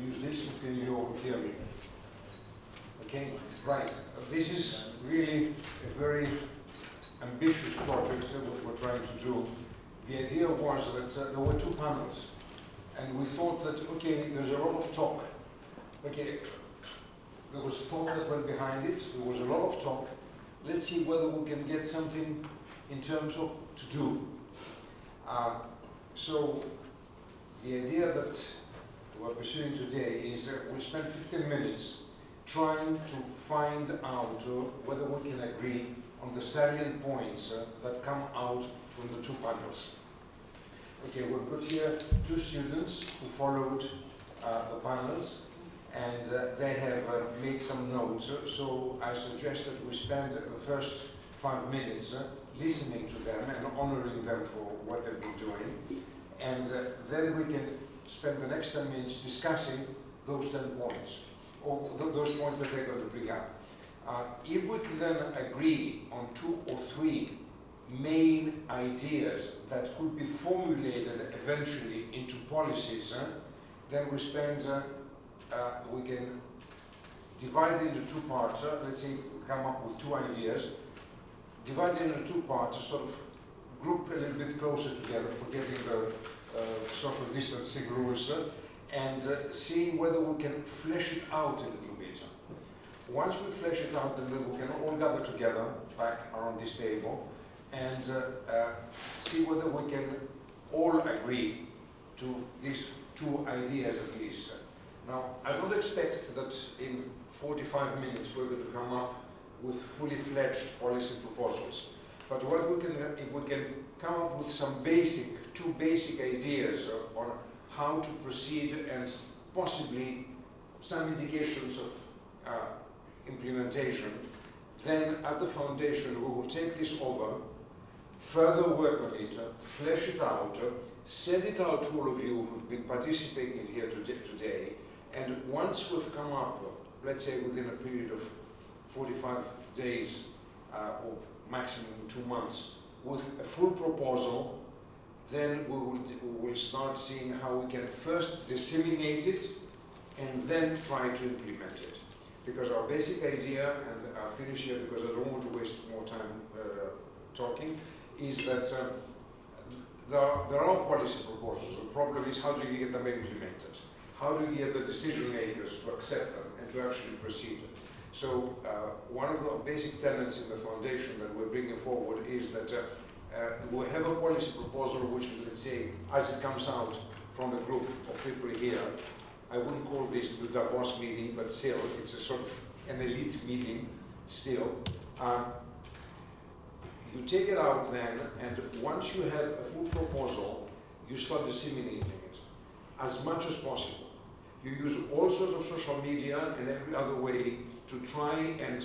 use this until you hear me. Okay, right. This is really a very ambitious project that we're trying to do. The idea was that there were two panels, and we thought that, okay, there's a lot of talk. Okay, there was thought that went behind it, there was a lot of talk. Let's see whether we can get something in terms of to do. So the idea that we're pursuing today is that we'll spend 15 minutes trying to find out whether we can agree on the salient points that come out from the two panels. Okay, we've got here two students who followed the panels, and they have made some notes. So I suggest that we spend the first 5 minutes listening to them and honoring them for what they've been doing. And then we can spend the next 10 minutes discussing those 10 points, or those points that they're going to bring up. If we can then agree on 2 or 3 main ideas that could be formulated eventually into policies, then we spend, we can divide it into 2 parts. Let's say we come up with 2 ideas, divide it into 2 parts, sort of group a little bit closer together, forgetting the social distancing rules, and seeing whether we can flesh it out a little bit. Once we flesh it out, then we can all gather together back around this table and see whether we can all agree to these 2 ideas at least. Now, I don't expect that in 45 minutes we're going to come up with fully fledged policy proposals. But what we can, if we can come up with some basic, 2 basic ideas on how to proceed and possibly some indications of implementation, then at the foundation we will take this over, further work on it, flesh it out, send it out to all of you who've been participating here today, and once we've come up, let's say within a period of 45 days or maximum 2 months, with a full proposal, then we will start seeing how we can first disseminate it and then try to implement it. Because our basic idea, and I'll finish here because I don't want to waste more time talking, is that there are policy proposals. The problem is, how do you get them implemented? How do you get the decision makers to accept them and to actually proceed? So one of the basic tenets in the foundation that we're bringing forward is that we have a policy proposal which, let's say, as it comes out from a group of people here, I wouldn't call this the Davos meeting, but still, it's a sort of an elite meeting still. You take it out then, and once you have a full proposal, you start disseminating it as much as possible. You use all sorts of social media and every other way to try and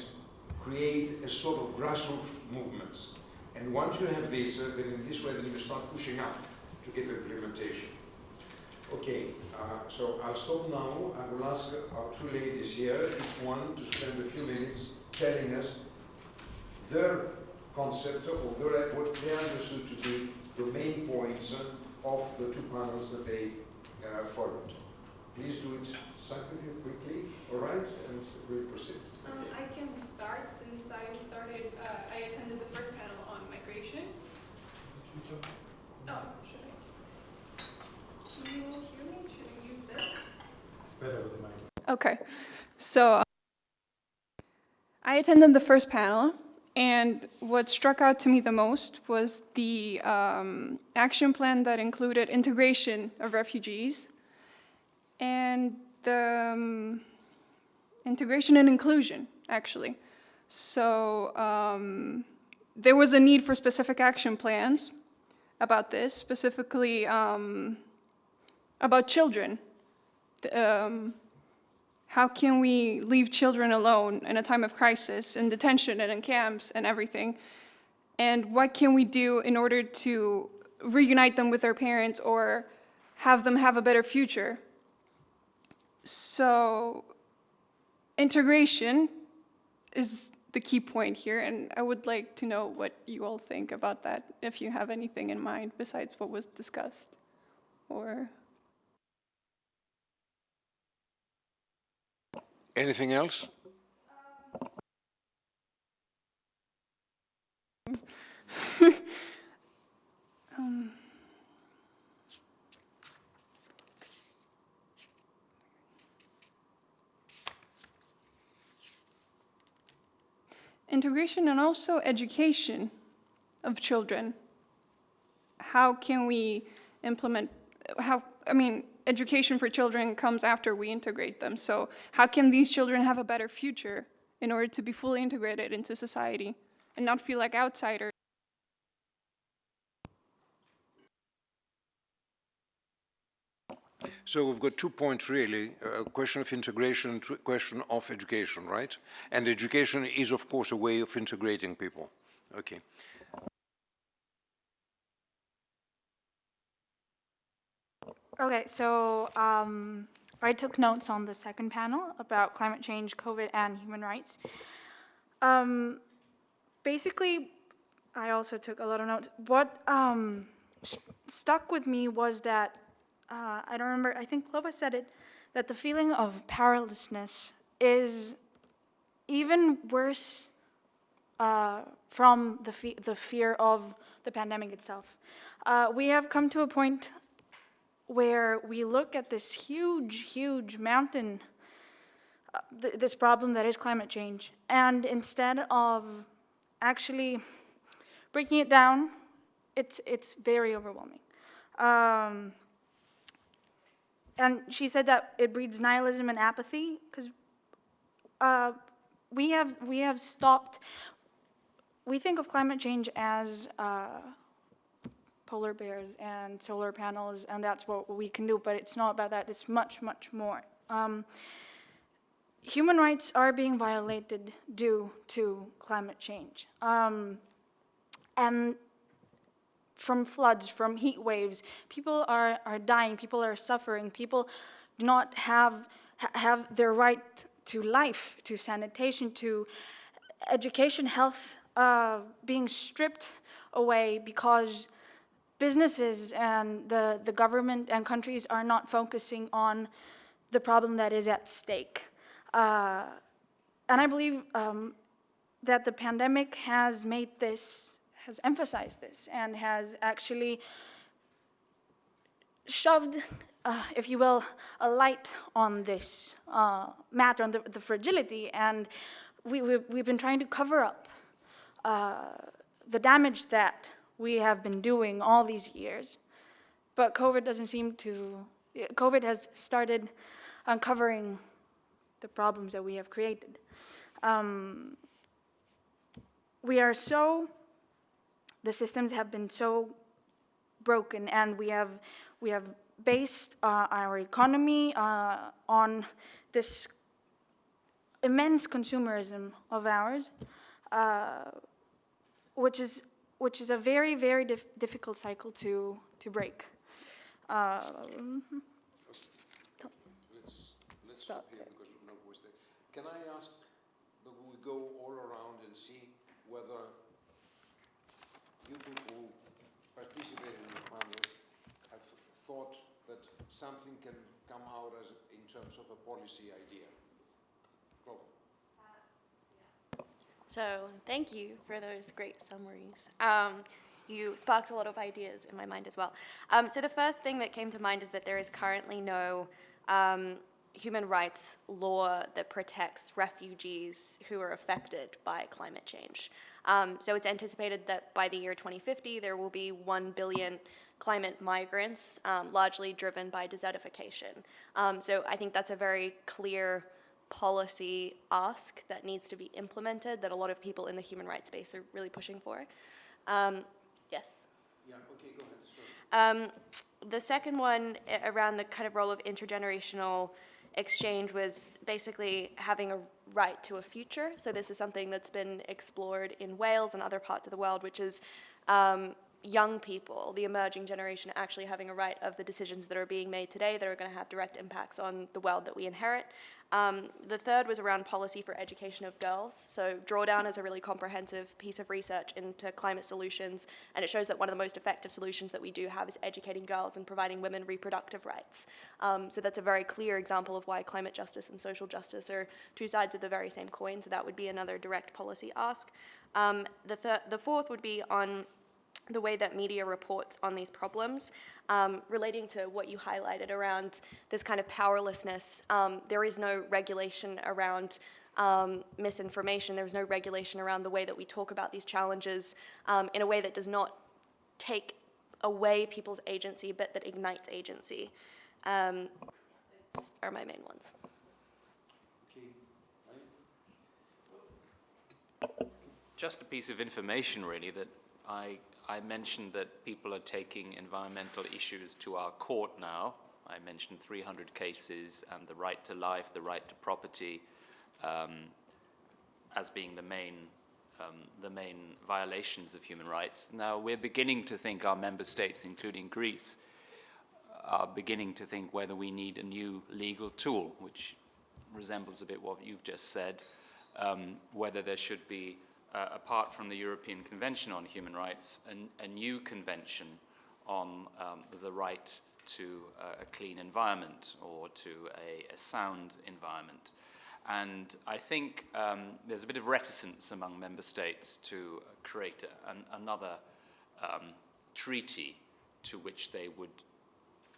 create a sort of grassroots movement. And once you have this, then in this way, then you start pushing up to get implementation. Okay, so I'll stop now. I will ask our 2 ladies here, each one to spend a few minutes telling us their concept or what they understood to be the main points of the 2 panels that they followed. Please do it succinctly, quickly, all right? And we'll proceed. I can start since I attended the first panel on migration. Oh, should I? Can you hear me? Should I use this? It's better with the mic. Okay, so I attended the first panel, and what struck out to me the most was the action plan that included integration of refugees and the integration and inclusion, actually. So there was a need for specific action plans about this, specifically about children. How can we leave children alone in a time of crisis, in detention and in camps and everything? And what can we do in order to reunite them with their parents or have them have a better future? So integration is the key point here, and I would like to know what you all think about that, if you have anything in mind besides what was discussed. or? Anything else? Integration and also education of children. How can we implement, education for children comes after we integrate them. So how can these children have a better future in order to be fully integrated into society and not feel like outsiders? So we've got 2 points really, a question of integration, question of education, right? And education is of course a way of integrating people. Okay. Okay, so I took notes on the second panel about climate change, COVID, and human rights. Basically, I also took a lot of notes. What stuck with me was that, I don't remember, I think Clova said it, that the feeling of powerlessness is even worse from the fear of the pandemic itself. We have come to a point where we look at this huge mountain, this problem that is climate change, and instead of actually breaking it down, it's very overwhelming. And she said that it breeds nihilism and apathy, because we have stopped. We think of climate change as polar bears and solar panels, and that's what we can do, but it's not about that. It's much more. Human rights are being violated due to climate change. And from floods, from heat waves, people are dying, people are suffering, people do not have their right to life, to sanitation, to education, health, being stripped away because businesses and the government and countries are not focusing on the problem that is at stake. And I believe that the pandemic has emphasized this, and has actually shoved, if you will, a light on this matter, on the fragility, and we've been trying to cover up the damage that we have been doing all these years, but COVID has started uncovering the problems that we have created. The systems have been so broken, and we have based our economy on this immense consumerism of ours, which is a very difficult cycle to break. Let's stop here because we're not wasting. Can I ask that we go all around and see whether you people who participated in the panel have thought that something can come out in terms of a policy idea? Go. So thank you for those great summaries. You sparked a lot of ideas in my mind as well. So the first thing that came to mind is that there is currently no human rights law that protects refugees who are affected by climate change. So it's anticipated that by the year 2050, there will be 1 billion climate migrants, largely driven by desertification. So I think that's a very clear policy ask that needs to be implemented, that a lot of people in the human rights space are really pushing for. Yes? Yeah, okay, go ahead. Sorry. The second one around the kind of role of intergenerational exchange was basically having a right to a future. So this is something that's been explored in Wales and other parts of the world, which is young people, the emerging generation, actually having a right of the decisions that are being made today that are going to have direct impacts on the world that we inherit. The third was around policy for education of girls. So Drawdown is a really comprehensive piece of research into climate solutions, and it shows that one of the most effective solutions that we do have is educating girls and providing women reproductive rights. So that's a very clear example of why climate justice and social justice are two sides of the very same coin, so that would be another direct policy ask. The fourth would be on the way that media reports on these problems, relating to what you highlighted around this kind of powerlessness. There is no regulation around misinformation. There's no regulation around the way that we talk about these challenges in a way that does not take away people's agency, but that ignites agency. Those are my main ones. Just a piece of information, really, that I mentioned that people are taking environmental issues to our court now. I mentioned 300 cases and the right to life, the right to property, as being the main violations of human rights. Now, we're beginning to think, our member states, including Greece, are beginning to think whether we need a new legal tool, which resembles a bit what you've just said, whether there should be, apart from the European Convention on Human Rights, a new convention on the right to a clean environment or to a sound environment. And I think there's a bit of reticence among member states to create another treaty to which they would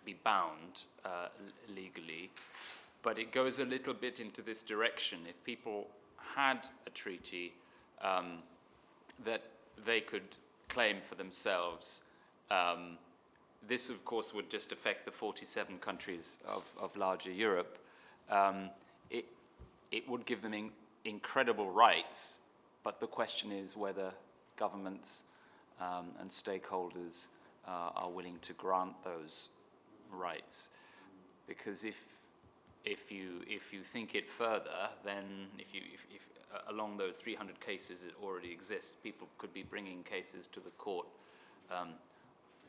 be bound legally. But it goes a little bit into this direction. If people had a treaty that they could claim for themselves, this of course would just affect the 47 countries of larger Europe. It would give them incredible rights, but the question is whether governments and stakeholders are willing to grant those rights. Because if you think it further, then if along those 300 cases that already exist, people could be bringing cases to the court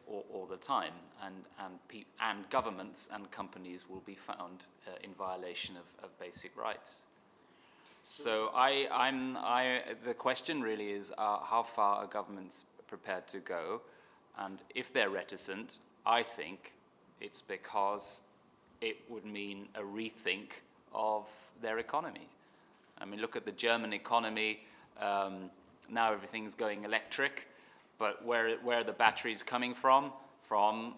all the time, and governments and companies will be found in violation of basic rights. So the question really is how far are governments prepared to go, and if they're reticent, I think it's because it would mean a rethink of their economy. I mean, look at the German economy. Now everything's going electric, but where are the batteries coming from? From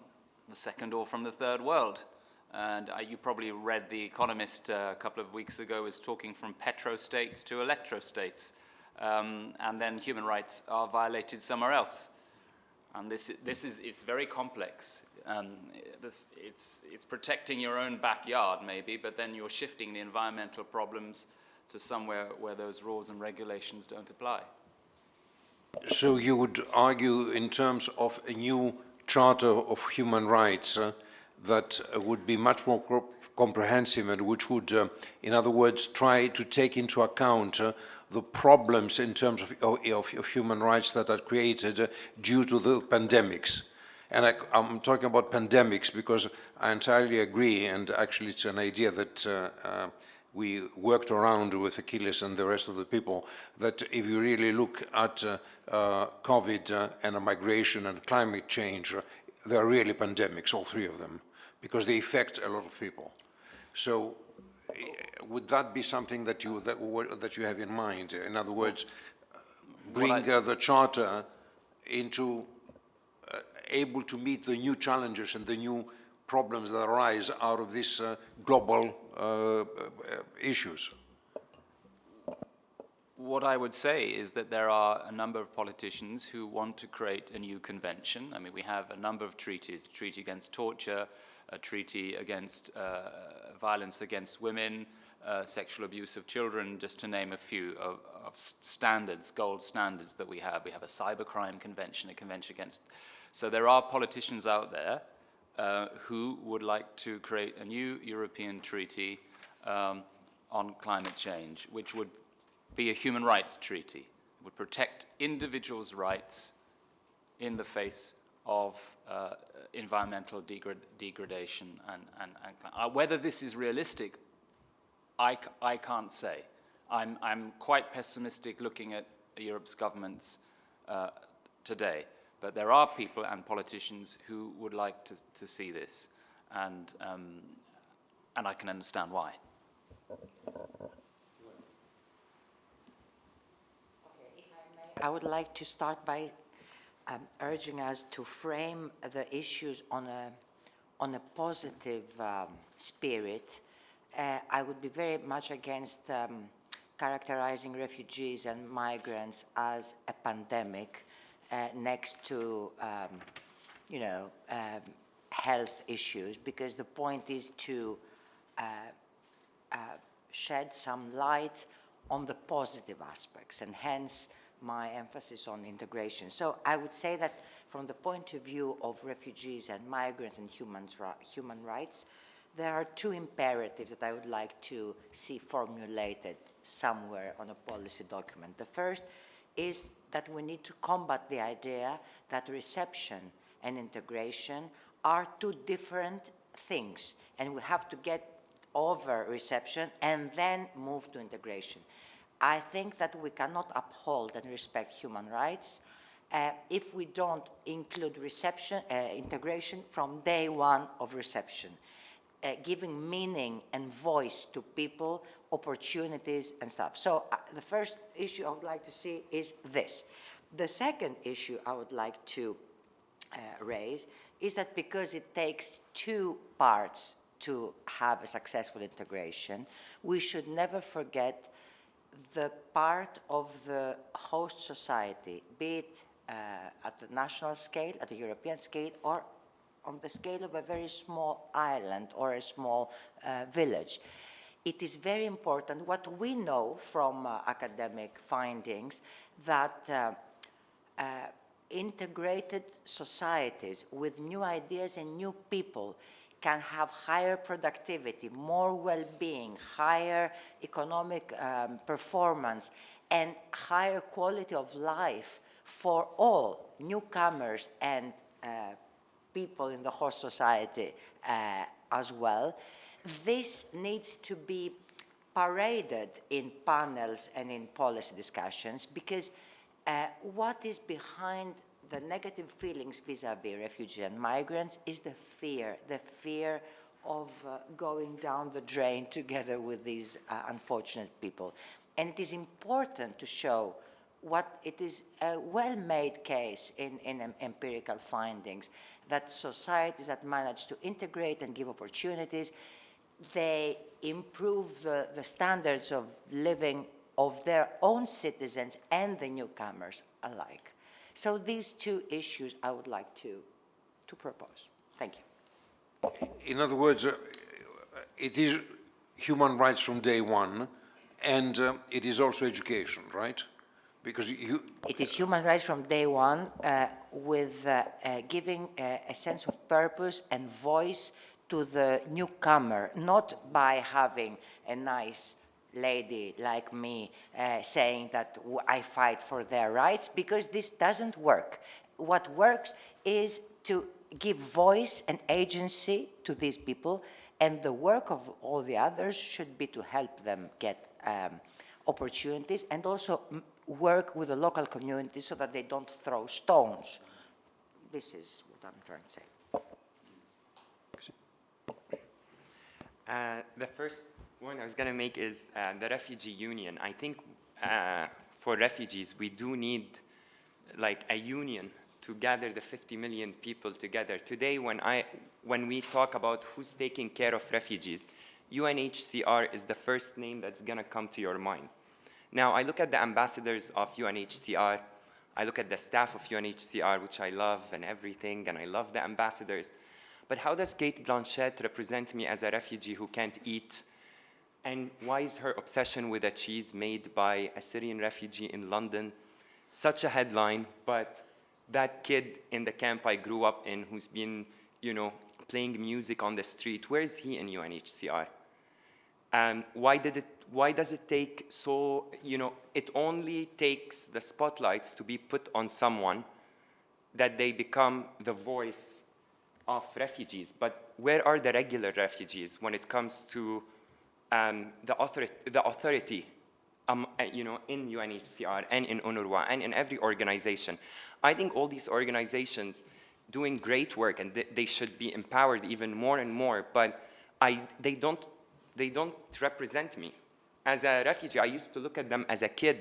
the second or from the third world. And you probably read The Economist a couple of weeks ago was talking from petrostates to electrostates. And then human rights are violated somewhere else. And it's very complex. It's protecting your own backyard maybe, but then you're shifting the environmental problems to somewhere where those rules and regulations don't apply. So you would argue in terms of a new Charter of Human Rights that would be much more comprehensive and which would, in other words, try to take into account the problems in terms of human rights that are created due to the pandemics. And I'm talking about pandemics because I entirely agree, and actually it's an idea that we worked around with Achilles and the rest of the people, that if you really look at COVID and migration and climate change, they are really pandemics, all three of them, because they affect a lot of people. So would that be something that you have in mind? In other words, bring the Charter into able to meet the new challenges and the new problems that arise out of these global issues? What I would say is that there are a number of politicians who want to create a new convention. I mean, we have a number of treaties, a treaty against torture, a treaty against violence against women, sexual abuse of children, just to name a few of standards, gold standards that we have. We have a cybercrime convention, a convention against... So there are politicians out there who would like to create a new European treaty on climate change, which would be a human rights treaty. It would protect individuals' rights in the face of environmental degradation. And whether this is realistic, I can't say. I'm quite pessimistic looking at Europe's governments today, but there are people and politicians who would like to see this, and I can understand why. I would like to start by urging us to frame the issues on a positive spirit. I would be very much against characterizing refugees and migrants as a pandemic next to, health issues, because the point is to shed some light on the positive aspects, and hence my emphasis on integration. So I would say that from the point of view of refugees and migrants and human rights, there are two imperatives that I would like to see formulated somewhere on a policy document. The first is that we need to combat the idea that reception and integration are two different things, and we have to get over reception and then move to integration. I think that we cannot uphold and respect human rights if we don't include integration from day one of reception, giving meaning and voice to people, opportunities and stuff. So the first issue I would like to see is this. The second issue I would like to raise is that because it takes two parts to have a successful integration, we should never forget the part of the host society, be it at the national scale, at the European scale, or on the scale of a very small island or a small village. It is very important, what we know from academic findings, that integrated societies with new ideas and new people can have higher productivity, more well-being, higher economic performance, and higher quality of life for all newcomers and people in the host society as well. This needs to be paraded in panels and in policy discussions, because what is behind the negative feelings vis-à-vis refugees and migrants is the fear of going down the drain together with these unfortunate people. And it is important to show what it is a well-made case in empirical findings, that societies that manage to integrate and give opportunities, they improve the standards of living of their own citizens and the newcomers alike. So these two issues I would like to propose. Thank you. In other words, it is human rights from day one, and it is also education, right? Because it is human rights from day one, with giving a sense of purpose and voice to the newcomer, not by having a nice lady like me saying that I fight for their rights, because this doesn't work. What works is to give voice and agency to these people, and the work of all the others should be to help them get opportunities, and also work with the local community so that they don't throw stones. This is what I'm trying to say. The first one I was going to make is the refugee union. I think for refugees, we do need like a union to gather the 50 million people together. Today, when we talk about who's taking care of refugees, UNHCR is the first name that's going to come to your mind. Now, I look at the ambassadors of UNHCR, I look at the staff of UNHCR, which I love and everything, and I love the ambassadors. But how does Kate Blanchett represent me as a refugee who can't eat? And why is her obsession with a cheese made by a Syrian refugee in London such a headline, but that kid in the camp I grew up in who's been, playing music on the street, where is he in UNHCR? Why does it take so, it only takes the spotlights to be put on someone that they become the voice of refugees. But where are the regular refugees when it comes to the authority in UNHCR and in UNRWA and in every organization? I think all these organizations doing great work, and they should be empowered even more and more, but they don't represent me. As a refugee, I used to look at them as a kid.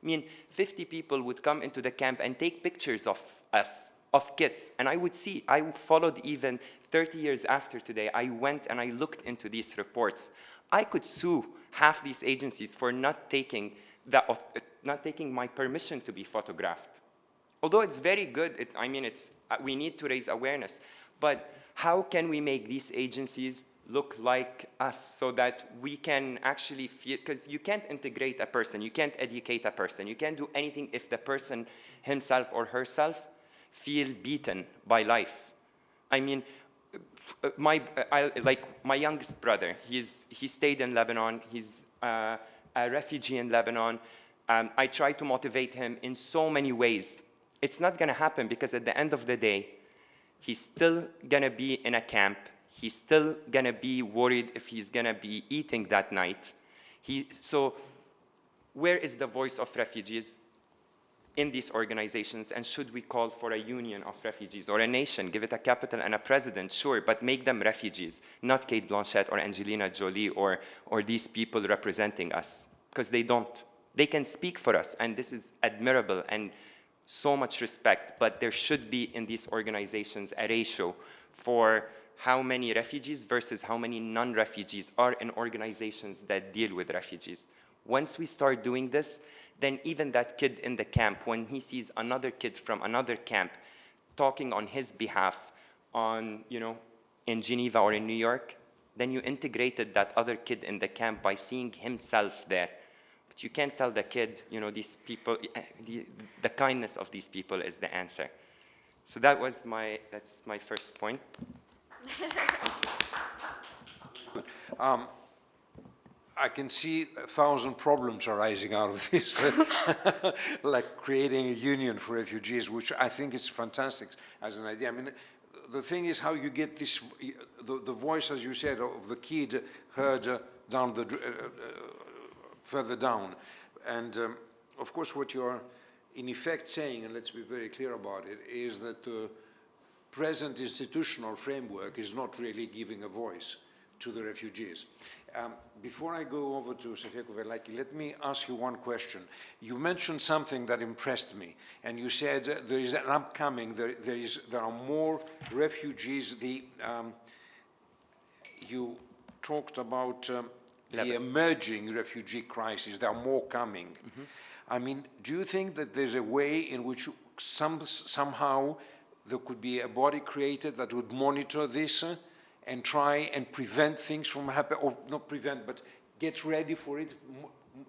I mean, 50 people would come into the camp and take pictures of us, of kids, and I followed even 30 years after today, I went and I looked into these reports. I could sue half these agencies for not taking my permission to be photographed. Although it's very good, we need to raise awareness, but how can we make these agencies look like us so that we can actually feel, because you can't integrate a person, you can't educate a person, you can't do anything if the person himself or herself feel beaten by life. I mean, my youngest brother, he stayed in Lebanon, he's a refugee in Lebanon. I try to motivate him in so many ways. It's not gonna happen because at the end of the day, he's still gonna be in a camp. He's still gonna be worried if he's gonna be eating that night. So where is the voice of refugees in these organizations? And should we call for a union of refugees or a nation? Give it a capital and a president, sure, but make them refugees, not Kate Blanchett or Angelina Jolie or these people representing us, because they don't. They can speak for us, and this is admirable and so much respect, but there should be in these organizations a ratio for how many refugees versus how many non-refugees are in organizations that deal with refugees. Once we start doing this, then even that kid in the camp, when he sees another kid from another camp talking on his behalf in Geneva or in New York, then you integrated that other kid in the camp by seeing himself there. But you can't tell the kid, these people, the kindness of these people is the answer. So that's my first point. I can see 1,000 problems arising out of this, like creating a union for refugees, which I think is fantastic as an idea. I mean, the thing is how you get this, the voice, as you said, of the kid heard down the, further down. And of course, what you're in effect saying, and let's be very clear about it, is that the present institutional framework is not really giving a voice to the refugees. Before I go over to Sofia Kouvelaki, let me ask you one question. You mentioned something that impressed me, and you said there is an upcoming, there are more refugees. You talked about the emerging refugee crisis. There are more coming. Mm-hmm. I mean, do you think that there's a way in which somehow there could be a body created that would monitor this and try and prevent things from happening, or not prevent, but get ready for it,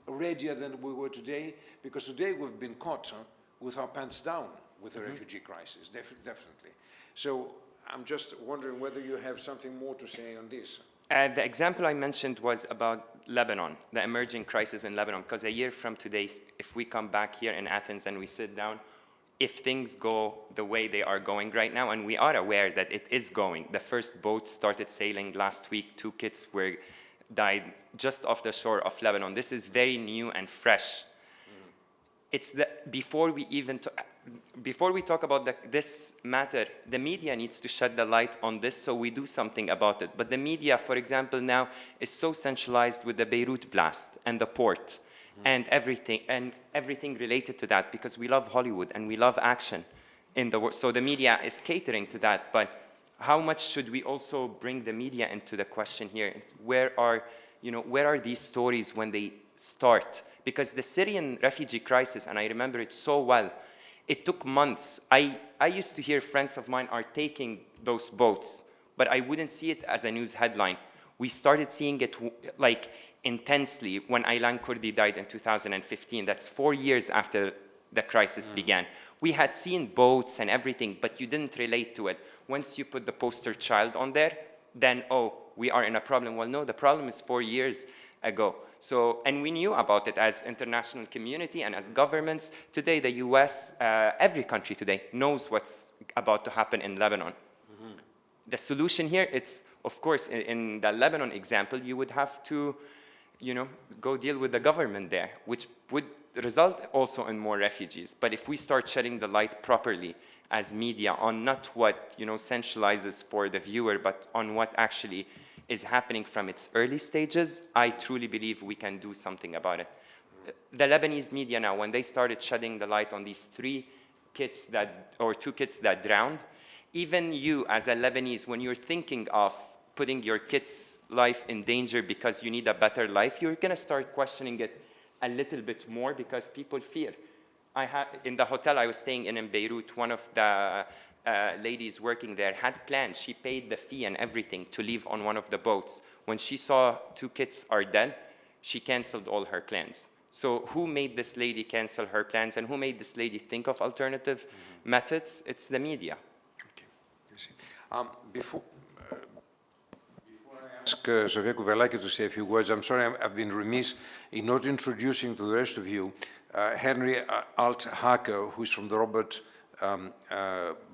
readier than we were today? Because today we've been caught with our pants down with the refugee crisis, definitely. So I'm just wondering whether you have something more to say on this. The example I mentioned was about Lebanon, the emerging crisis in Lebanon, because a year from today, if we come back here in Athens and we sit down, if things go the way they are going right now, and we are aware that it is going, the first boat started sailing last week, 2 kids died just off the shore of Lebanon. This is very new and fresh. It's before we talk about this matter, the media needs to shed the light on this so we do something about it. But the media, for example, now is so centralized with the Beirut blast and the port and everything related to that, because we love Hollywood and we love action in the world. So the media is catering to that. But how much should we also bring the media into the question here? Where are these stories when they start? Because the Syrian refugee crisis, and I remember it so well, it took months. I used to hear friends of mine are taking those boats, but I wouldn't see it as a news headline. We started seeing it like intensely when Aylan Kurdi died in 2015. That's 4 years after the crisis began. We had seen boats and everything, but you didn't relate to it. Once you put the poster child on there, then, oh, we are in a problem. Well, no, the problem is 4 years ago. So, and we knew about it as international community and as governments. Today, the US, every country today knows what's about to happen in Lebanon. Mm-hmm. The solution here, it's, of course, in the Lebanon example, you would have to, you know, go deal with the government there, which would result also in more refugees. But if we start shedding the light properly as media on not what, you know, sensationalizes for the viewer, but on what actually is happening from its early stages, I truly believe we can do something about it. The Lebanese media now, when they started shedding the light on these 2 kids that drowned, even you as a Lebanese, when you're thinking of putting your kid's life in danger because you need a better life, you're gonna start questioning it a little bit more because people fear. In the hotel I was staying in Beirut, one of the ladies working there had planned. She paid the fee and everything to leave on one of the boats. When she saw 2 kids are dead, she canceled all her plans. So who made this lady cancel her plans and who made this lady think of alternative methods? It's the media. Okay. Before I ask Sofia Kouvelaki to say a few words, I'm sorry I've been remiss in not introducing to the rest of you Henry Alt-Hacker, who's from the Robert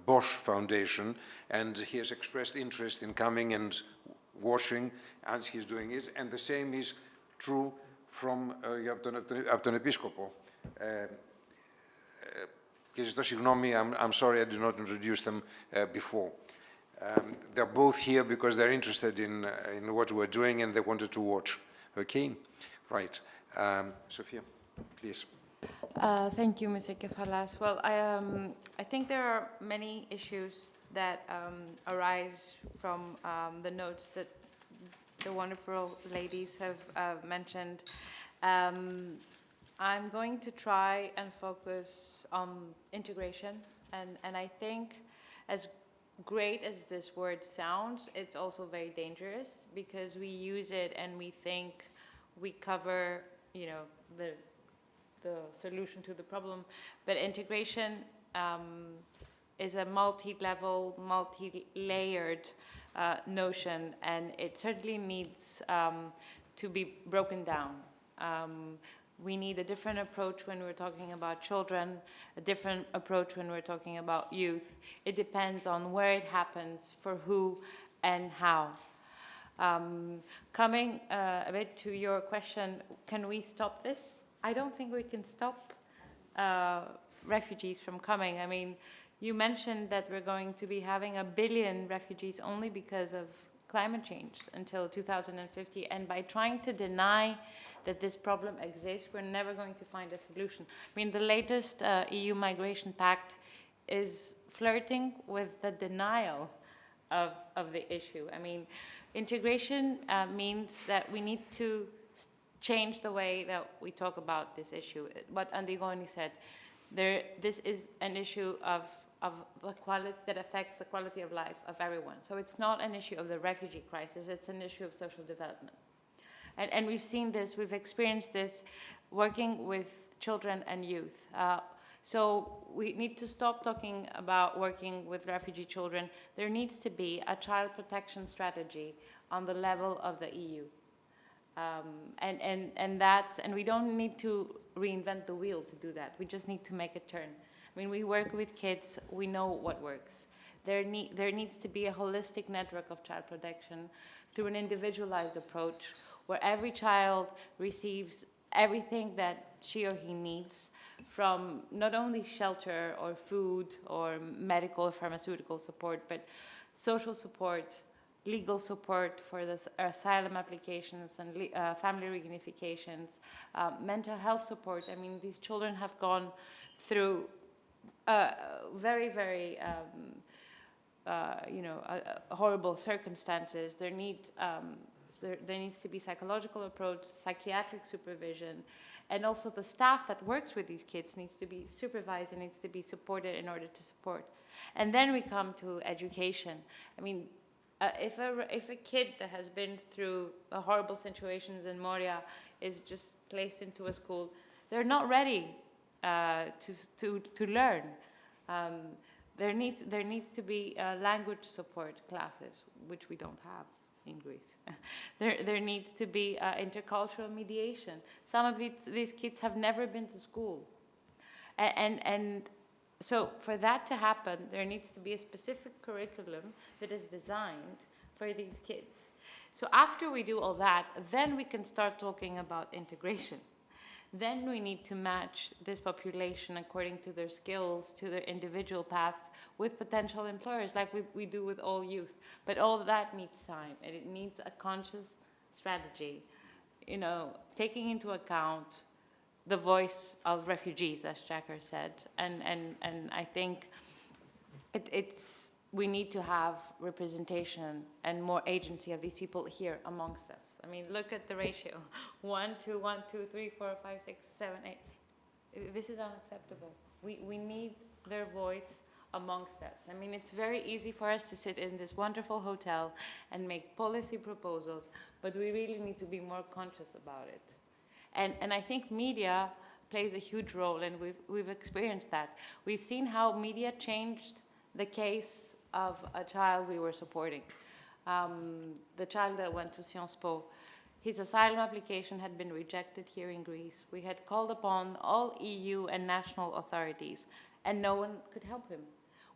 Bosch Foundation, and he has expressed interest in coming and watching as he's doing it, and the same is true from από τον Επίσκοπο. Και ζητώ συγγνώμη, I'm sorry I did not introduce them before. They're both here because they're interested in what we're doing and they wanted to watch. Okay? Right. Sophia, please. Thank you, Mr. Kefalas. Well, I think there are many issues that arise from the notes that the wonderful ladies have mentioned. I'm going to try and focus on integration, and I think as great as this word sounds, it's also very dangerous because we use it and we think we cover, you know, the solution to the problem. But integration is a multi-level, multi-layered notion, and it certainly needs to be broken down. We need a different approach when we're talking about children, a different approach when we're talking about youth. It depends on where it happens, for who, and how. Coming a bit to your question, can we stop this? I don't think we can stop refugees from coming. I mean, you mentioned that we're going to be having 1 billion refugees only because of climate change until 2050, and by trying to deny that this problem exists, we're never going to find a solution. I mean, the latest EU Migration Pact is flirting with the denial of the issue. I mean, integration means that we need to change the way that we talk about this issue. What Antigone said, this is an issue of the quality that affects the quality of life of everyone. So it's not an issue of the refugee crisis, it's an issue of social development. And we've seen this, we've experienced this working with children and youth. So we need to stop talking about working with refugee children. There needs to be a child protection strategy on the level of the EU. And we don't need to reinvent the wheel to do that. We just need to make a turn. I mean, we work with kids, we know what works. There needs to be a holistic network of child protection through an individualized approach where every child receives everything that she or he needs, from not only shelter or food or medical or pharmaceutical support, but social support, legal support for the asylum applications and family reunifications, mental health support. I mean, these children have gone through very, very horrible circumstances. There needs to be psychological approach, psychiatric supervision, and also the staff that works with these kids needs to be supervised and needs to be supported in order to support. And then we come to education. I mean, if a kid that has been through horrible situations in Moria is just placed into a school, they're not ready to learn. There needs to be language support classes, which we don't have. in Greece. There needs to be intercultural mediation. Some of these kids have never been to school. And so for that to happen, there needs to be a specific curriculum that is designed for these kids. So after we do all that, then we can start talking about integration. Then we need to match this population according to their skills, to their individual paths, with potential employers, like we do with all youth. But all that needs time, and it needs a conscious strategy, you know, taking into account the voice of refugees, as Jacker said. And I think we need to have representation and more agency of these people here amongst us. I mean, look at the ratio. 1, 2, 1, 2, 3, 4, 5, 6, 7, 8. This is unacceptable. We need their voice amongst us. I mean, it's very easy for us to sit in this wonderful hotel and make policy proposals, but we really need to be more conscious about it. And I think media plays a huge role, and we've experienced that. We've seen how media changed the case of a child we were supporting. The child that went to Sciences Po, his asylum application had been rejected here in Greece. We had called upon all EU and national authorities, and no one could help him.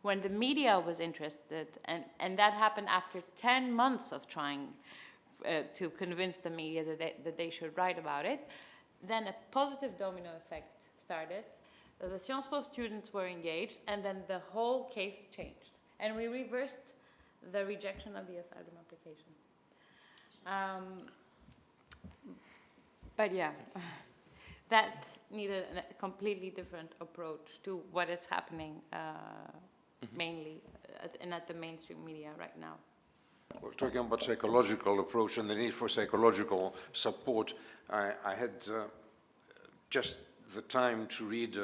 When the media was interested, and that happened after 10 months of trying to convince the media that they should write about it, then a positive domino effect started. The Sciences Po students were engaged, and then the whole case changed. And we reversed the rejection of the asylum application. But yeah, that needed a completely different approach to what is happening mainly at the mainstream media right now. We're talking about psychological approach and the need for psychological support. I had just the time to read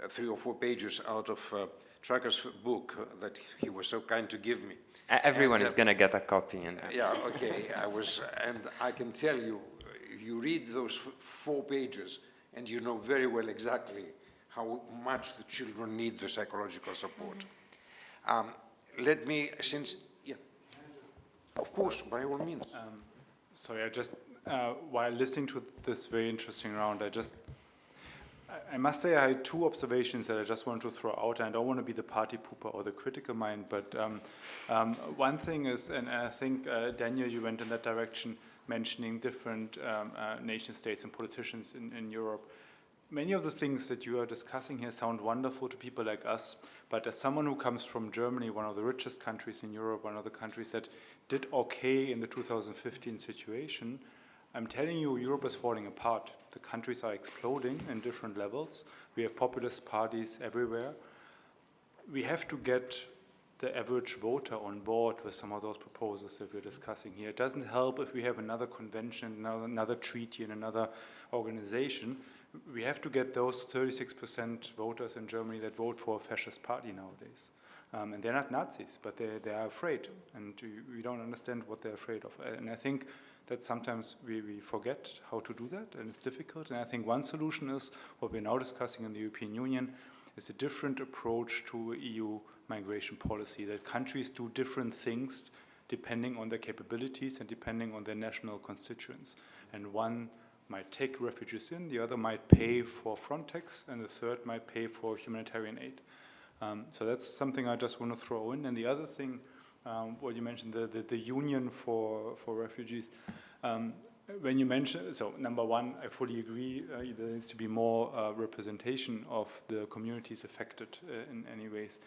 3 or 4 pages out of Tracker's book that he was so kind to give me. Everyone is going to get a copy. Yeah, okay. And I can tell you, you read those 4 pages and you know very well exactly how much the children need the psychological support. Let me, of course, by all means. Sorry, I just, while listening to this very interesting round, I must say I had 2 observations that I just wanted to throw out, and I don't want to be the party pooper or the critical mind, but one thing is, and I think, Daniel, you went in that direction, mentioning different nation states and politicians in Europe. Many of the things that you are discussing here sound wonderful to people like us, but as someone who comes from Germany, one of the richest countries in Europe, one of the countries that did okay in the 2015 situation, I'm telling you, Europe is falling apart. The countries are exploding in different levels. We have populist parties everywhere. We have to get the average voter on board with some of those proposals that we're discussing here. It doesn't help if we have another convention, another treaty, and another organization. We have to get those 36% voters in Germany that vote for a fascist party nowadays. And they're not Nazis, but they are afraid, and we don't understand what they're afraid of. And I think that sometimes we forget how to do that, and it's difficult. And I think one solution is what we're now discussing in the European Union is a different approach to EU migration policy, that countries do different things depending on their capabilities and depending on their national constituents. And one might take refugees in, the other might pay for Frontex, and the third might pay for humanitarian aid. So that's something I just want to throw in. And the other thing, what you mentioned, the union for refugees. When you mention, so number one, I fully agree, there needs to be more representation of the communities affected in any ways.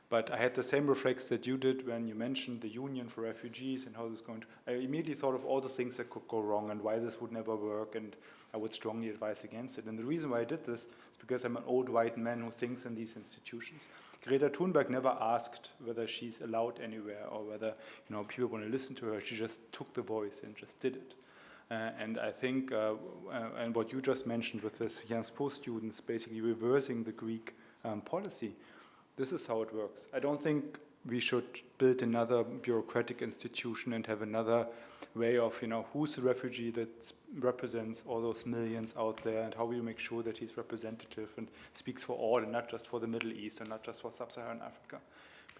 But I had the same reflex that you did when you mentioned the union for refugees and how this is going to, I immediately thought of all the things that could go wrong and why this would never work, and I would strongly advise against it. And the reason why I did this is because I'm an old white man who thinks in these institutions. Greta Thunberg never asked whether she's allowed anywhere or whether people want to listen to her. She just took the voice and just did it. And I think, and what you just mentioned with the Sciences Po students basically reversing the Greek policy, this is how it works. I don't think we should build another bureaucratic institution and have another way of, who's the refugee that represents all those millions out there, and how we make sure that he's representative and speaks for all and not just for the Middle East and not just for Sub-Saharan Africa.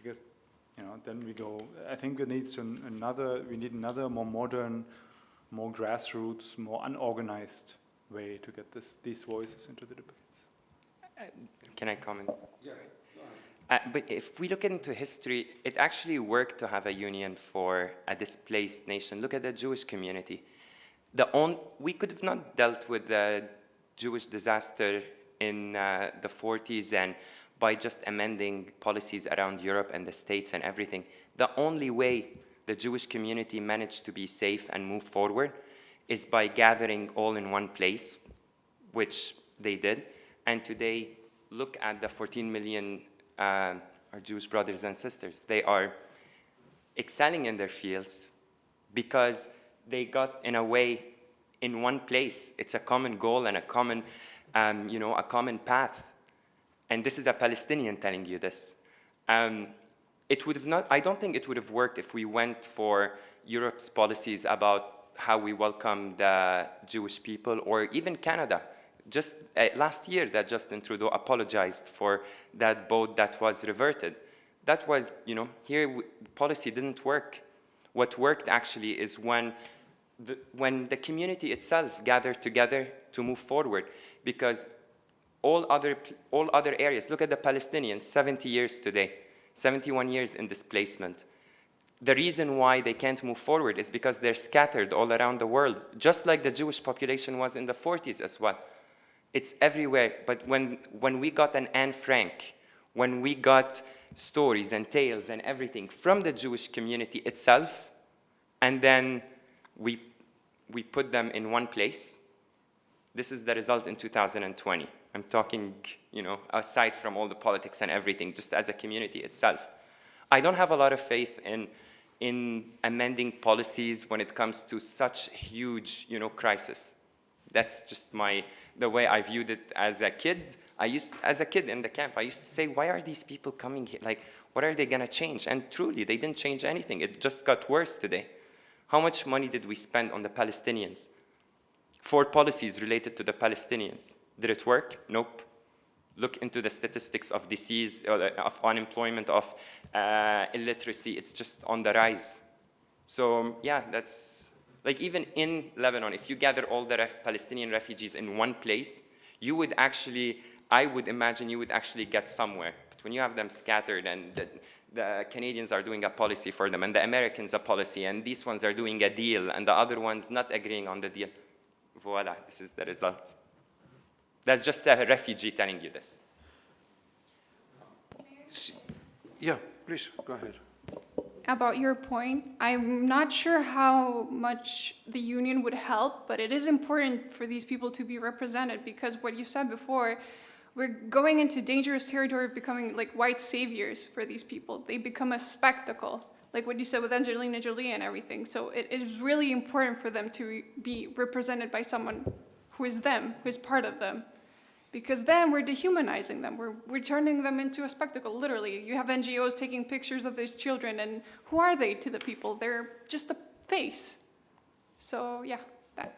Because then we go. I think we need another more modern, more grassroots, more unorganized way to get these voices into the debates. Can I comment? Yeah. But if we look into history, it actually worked to have a union for a displaced nation. Look at the Jewish community. We could have not dealt with the Jewish disaster in the 40s and by just amending policies around Europe and the States and everything. The only way the Jewish community managed to be safe and move forward is by gathering all in one place, which they did. And today, look at the 14 million our Jewish brothers and sisters. They are excelling in their fields because they got, in a way, in one place. It's a common goal and a common, a common path. And this is a Palestinian telling you this. It would have not, I don't think it would have worked if we went for Europe's policies about how we welcome the Jewish people, or even Canada. Just last year that Justin Trudeau apologized for that boat that was reverted. That was, here policy didn't work. What worked actually is when the community itself gathered together to move forward, because all other areas, look at the Palestinians, 70 years today, 71 years in displacement. The reason why they can't move forward is because they're scattered all around the world, just like the Jewish population was in the 40s as well. It's everywhere. But when we got an Anne Frank, when we got stories and tales and everything from the Jewish community itself, and then we put them in one place, this is the result in 2020. I'm talking, aside from all the politics and everything, just as a community itself. I don't have a lot of faith in amending policies when it comes to such huge, crisis. That's just the way I viewed it as a kid. As a kid in the camp, I used to say, why are these people coming here? Like, what are they gonna change? And truly, they didn't change anything. It just got worse today. How much money did we spend on the Palestinians for policies related to the Palestinians? Did it work? Nope. Look into the statistics of disease, of unemployment, of illiteracy. It's just on the rise. So yeah, that's, like, even in Lebanon, if you gather all the Palestinian refugees in one place, you would actually, I would imagine you would actually get somewhere. But when you have them scattered and the Canadians are doing a policy for them and the Americans a policy and these ones are doing a deal and the other ones not agreeing on the deal, voila, this is the result. That's just a refugee telling you this. Yeah, please, go ahead. About your point, I'm not sure how much the union would help, but it is important for these people to be represented, because what you said before, we're going into dangerous territory of becoming like white saviors for these people. They become a spectacle, like what you said with Angelina Jolie and everything. So it is really important for them to be represented by someone who is them, who is part of them. Because then we're dehumanizing them. We're turning them into a spectacle, literally. You have NGOs taking pictures of these children, and who are they to the people? They're just a face. So yeah, that.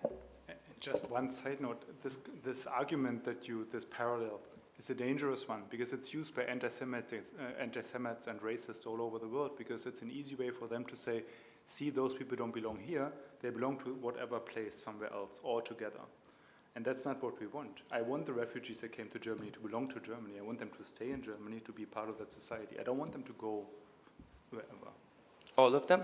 Just one side note, this argument this parallel is a dangerous one, because it's used by anti-Semites and racists all over the world, because it's an easy way for them to say, see, those people don't belong here, they belong to whatever place somewhere else altogether. And that's not what we want. I want the refugees that came to Germany to belong to Germany. I want them to stay in Germany, to be part of that society. I don't want them to go wherever. All of them?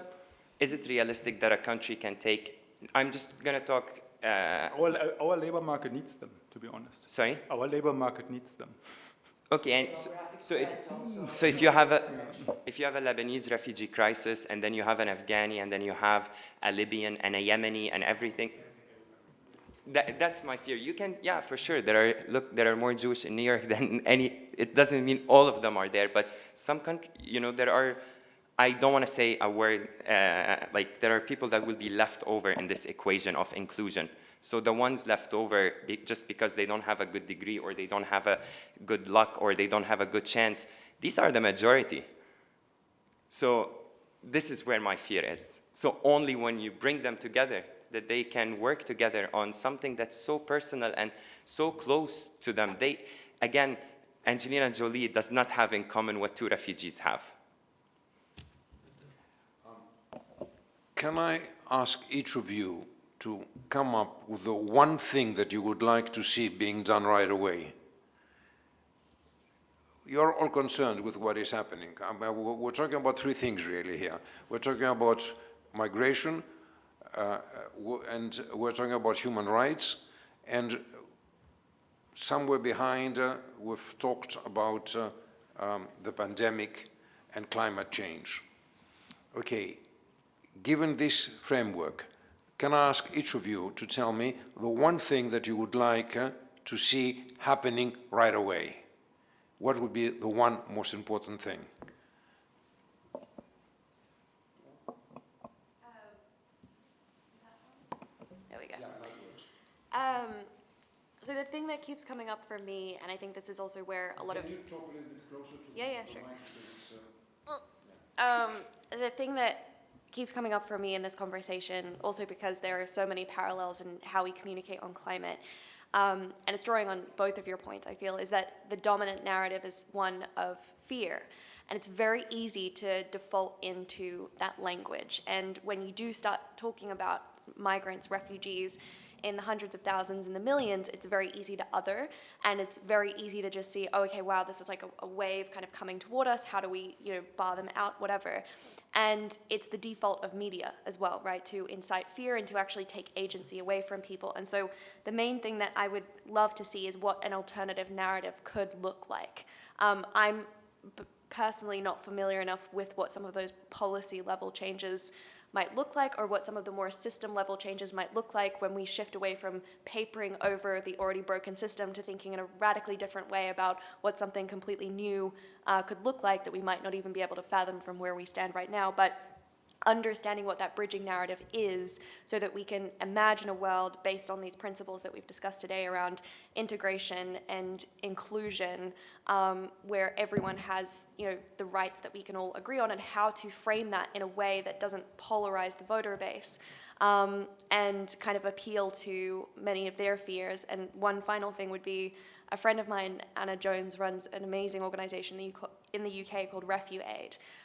Is it realistic that a country can take, I'm just going to talk... Our labor market needs them, to be honest. Sorry? Our labor market needs them. Okay, and so if you have a Lebanese refugee crisis, and then you have an Afghani, and then you have a Libyan and a Yemeni and everything, that's my fear. You can, yeah, for sure. There are more Jewish in New York than any. It doesn't mean all of them are there, but some country, there are. I don't want to say a word like there are people that will be left over in this equation of inclusion. So the ones left over, just because they don't have a good degree, or they don't have a good luck, or they don't have a good chance, these are the majority. So this is where my fear is. So only when you bring them together, that they can work together on something that's so personal and so close to them. Again, Angelina Jolie does not have in common what two refugees have. can I ask each of you to come up with the one thing that you would like to see being done right away? You're all concerned with what is happening. We're talking about three things really here. We're talking about migration, and we're talking about human rights, and somewhere behind we've talked about the pandemic and climate change. Okay, given this framework, can I ask each of you to tell me the one thing that you would like to see happening right away? What would be the one most important thing? There we go. So the thing that keeps coming up for me, and I think this is also where a lot of... Can you talk a little bit closer to Yeah, the sure. mic? The thing that keeps coming up for me in this conversation, also because there are so many parallels in how we communicate on climate, and it's drawing on both of your points, I feel, is that the dominant narrative is one of fear. And it's very easy to default into that language. And when you do start talking about migrants, refugees, in the hundreds of thousands and the millions, it's very easy to other, and it's very easy to just see, oh, okay, wow, this is like a wave kind of coming toward us. How do we, bar them out, whatever. And it's the default of media as well, right, to incite fear and to actually take agency away from people. And so the main thing that I would love to see is what an alternative narrative could look like. I'm personally not familiar enough with what some of those policy level changes might look like, or what some of the more system level changes might look like when we shift away from papering over the already broken system to thinking in a radically different way about what something completely new could look like that we might not even be able to fathom from where we stand right now. But understanding what that bridging narrative is so that we can imagine a world based on these principles that we've discussed today around integration and inclusion, where everyone has, the rights that we can all agree on, and how to frame that in a way that doesn't polarize the voter base, and kind of appeal to many of their fears. And one final thing would be, a friend of mine, Anna Jones, runs an amazing organization in the UK called Refugee.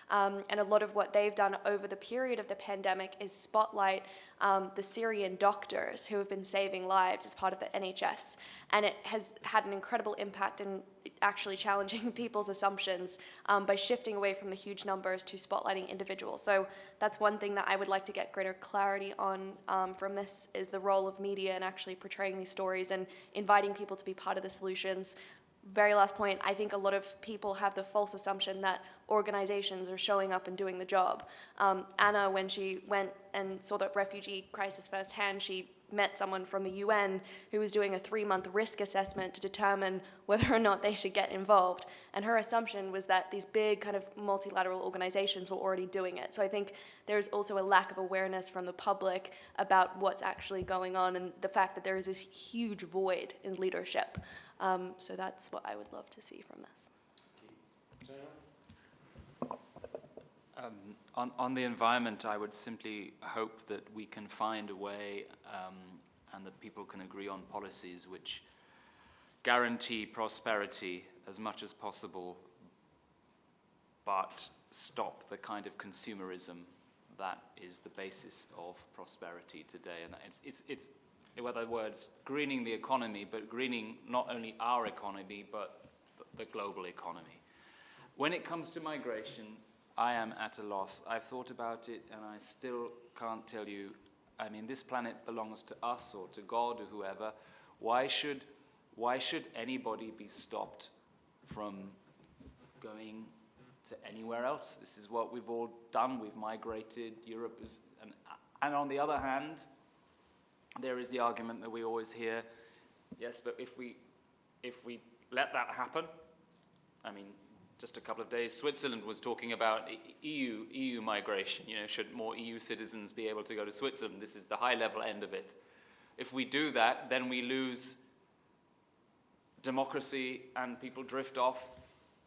And a lot of what they've done over the period of the pandemic is spotlight the Syrian doctors who have been saving lives as part of the NHS. And it has had an incredible impact in actually challenging people's assumptions by shifting away from the huge numbers to spotlighting individuals. So that's one thing that I would like to get greater clarity on from this, is the role of media and actually portraying these stories and inviting people to be part of the solutions. Very last point, I think a lot of people have the false assumption that organizations are showing up and doing the job. Anna, when she went and saw the refugee crisis firsthand, she met someone from the UN who was doing a 3-month risk assessment to determine whether or not they should get involved. And her assumption was that these big kind of multilateral organizations were already doing it. So I think there's also a lack of awareness from the public about what's actually going on, and the fact that there is this huge void in leadership. So that's what I would love to see from this. On the environment, I would simply hope that we can find a way and that people can agree on policies which guarantee prosperity as much as possible, but stop the kind of consumerism that is the basis of prosperity today. And it's in other words, greening the economy, but greening not only our economy, but the global economy. When it comes to migration, I am at a loss. I've thought about it, and I still can't tell you. I mean, this planet belongs to us or to God or whoever. Why should anybody be stopped from going to anywhere else? This is what we've all done. We've migrated. Europe is, and on the other hand, there is the argument that we always hear, yes, but if we let that happen, I mean, just a couple of days, Switzerland was talking about EU migration. Should more EU citizens be able to go to Switzerland? This is the high-level end of it. If we do that, then we lose democracy, and people drift off,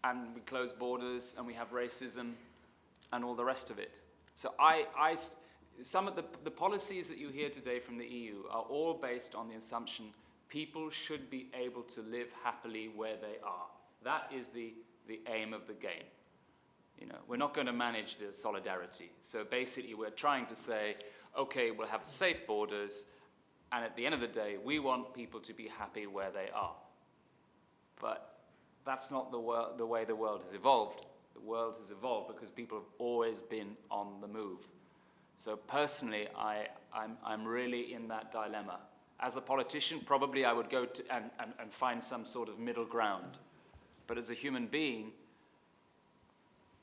and we close borders, and we have racism, and all the rest of it. So some of the policies that you hear today from the EU are all based on the assumption people should be able to live happily where they are. That is the aim of the game. You know, we're not going to manage the solidarity. So basically, we're trying to say, okay, we'll have safe borders, and at the end of the day, we want people to be happy where they are. But that's not the way the world has evolved. The world has evolved because people have always been on the move. So personally, I'm really in that dilemma. As a politician, probably I would go to and find some sort of middle ground. But as a human being,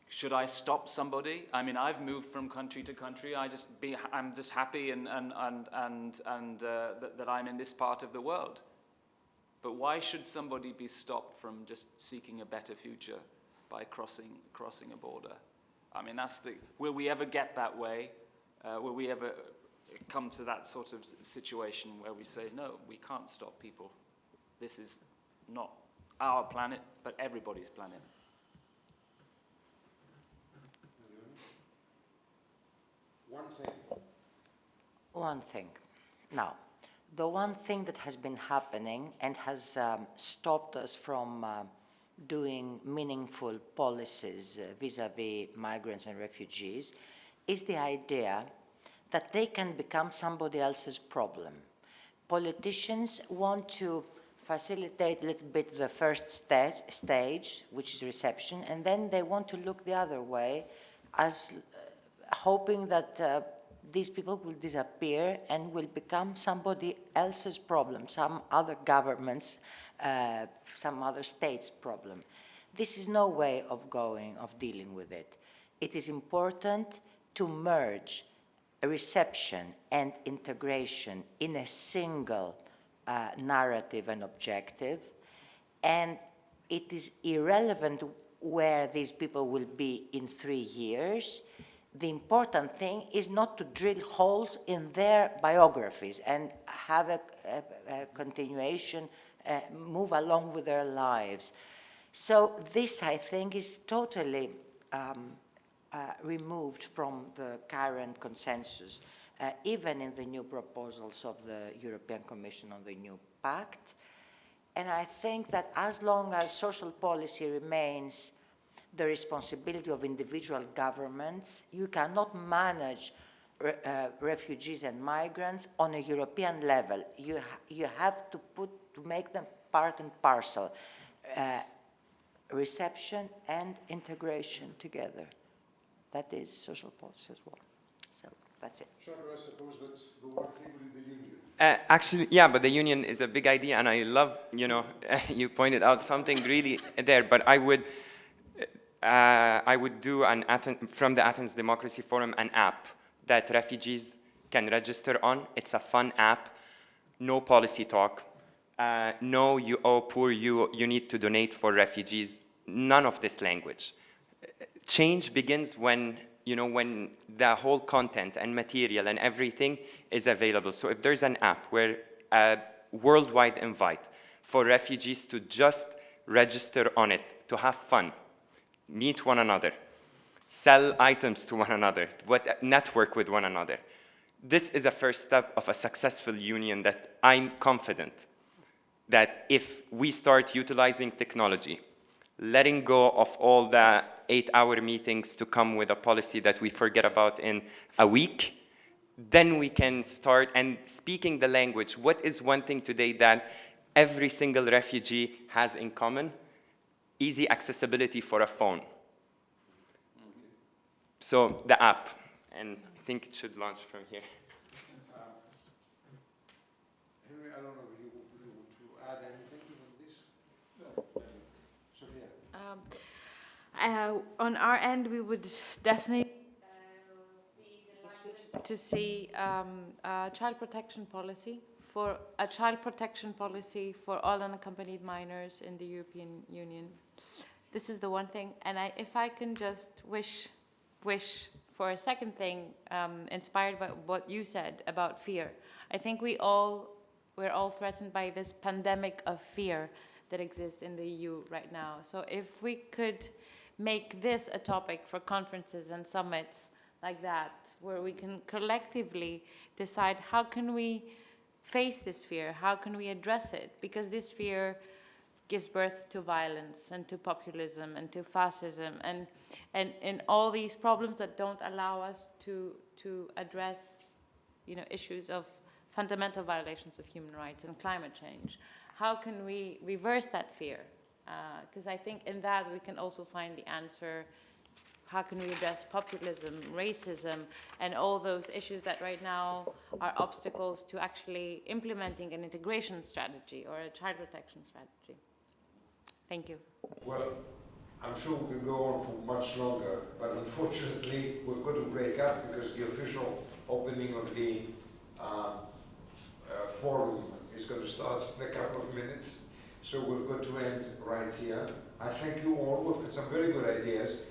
should I stop somebody? I mean, I've moved from country to country. I'm just happy that I'm in this part of the world. But why should somebody be stopped from just seeking a better future by crossing a border? I mean, will we ever get that way? Will we ever come to that sort of situation where we say, no, we can't stop people. This is not our planet, but everybody's planet. One thing. Now, the one thing that has been happening and has stopped us from doing meaningful policies vis-à-vis migrants and refugees is the idea that they can become somebody else's problem. Politicians want to facilitate a little bit the first stage, which is reception, and then they want to look the other way as hoping that these people will disappear and will become somebody else's problem, some other government's, some other state's problem. This is no way of dealing with it. It is important to merge reception and integration in a single narrative and objective, and it is irrelevant where these people will be in 3 years. The important thing is not to drill holes in their biographies and have a continuation, move along with their lives. So this, I think, is totally removed from the current consensus, even in the new proposals of the European Commission on the new pact. And I think that as long as social policy remains the responsibility of individual governments, you cannot manage refugees and migrants on a European level. You have to make them part and parcel, reception and integration together. That is social policy as well. So that's it. Sure, I suppose that the one thing will be the union. Actually, yeah, but the union is a big idea, and I love, you pointed out something really there, but I would do from the Athens Democracy Forum an app that refugees can register on. It's a fun app, no policy talk, no poor you need to donate for refugees, none of this language. Change begins when the whole content and material and everything is available. So if there's an app where a worldwide invite for refugees to just register on it, to have fun, meet one another, sell items to one another, network with one another. This is a first step of a successful union that I'm confident that if we start utilizing technology, letting go of all the 8-hour meetings to come with a policy that we forget about in a week, then we can start and speaking the language. What is one thing today that every single refugee has in common? Easy accessibility for a phone. So the app, and I think it should launch from here. Henry, I don't know if you want to add anything to this? No. Sophia? On our end, we would definitely be delighted to see a child protection policy for all unaccompanied minors in the European Union. This is the one thing, and if I can just wish for a second thing, inspired by what you said about fear. I think we're all threatened by this pandemic of fear that exists in the EU right now. So if we could make this a topic for conferences and summits like that, where we can collectively decide how can we face this fear, how can we address it, because this fear gives birth to violence and to populism and to fascism and all these problems that don't allow us to address, issues of fundamental violations of human rights and climate change. How can we reverse that fear? Because I think in that we can also find the answer. How can we address populism, racism, and all those issues that right now are obstacles to actually implementing an integration strategy or a child protection strategy? Thank you. Well, I'm sure we can go on for much longer, but unfortunately we've got to break up because the official opening of the forum is going to start in a couple of minutes. So we've got to end right here. I thank you all. We've got some very good ideas.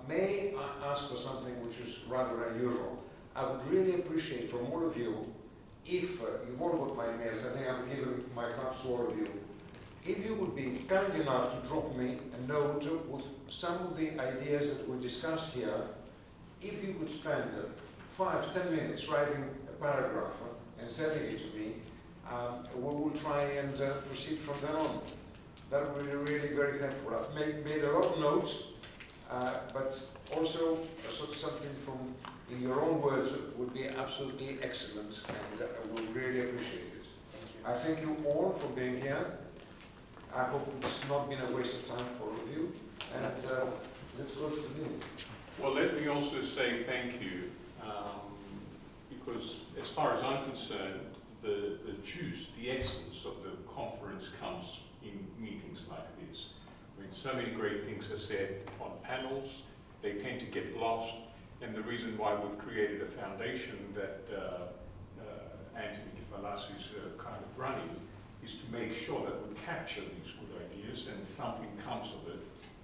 May I ask for something which is rather unusual? I would really appreciate from all of you, if you've all got my emails, I think I've given my cards to all of you, if you would be kind enough to drop me a note with some of the ideas that we discussed here, if you could spend 5-10 minutes writing a paragraph and sending it to me, we will try and proceed from then on. That would be really very helpful. I've made a lot of notes, but also sort of something from, in your own words, would be absolutely excellent, and I would really appreciate it. I thank you all for being here. I hope it's not been a waste of time for all of you, and let's go to the meeting. Well, let me also say thank you, because as far as I'm concerned, the juice, the essence of the conference comes in meetings like this. I mean, so many great things are said on panels, they tend to get lost, and the reason why we've created a foundation that Anthony Falas is kind of running is to make sure that we capture these good ideas and something comes of it,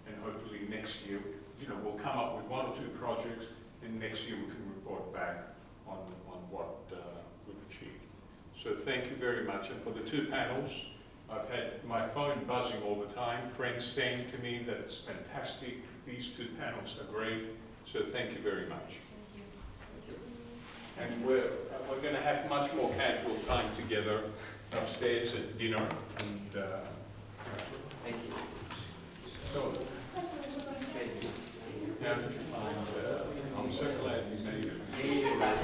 and hopefully next year, we'll come up with 1 or 2 projects, and next year we can report back on what we've achieved. So thank you very much, and for the 2 panels, I've had my phone buzzing all the time, friends saying to me that it's fantastic, these 2 panels are great, so thank you very much. Thank you. And we're going to have much more casual time together upstairs at dinner, and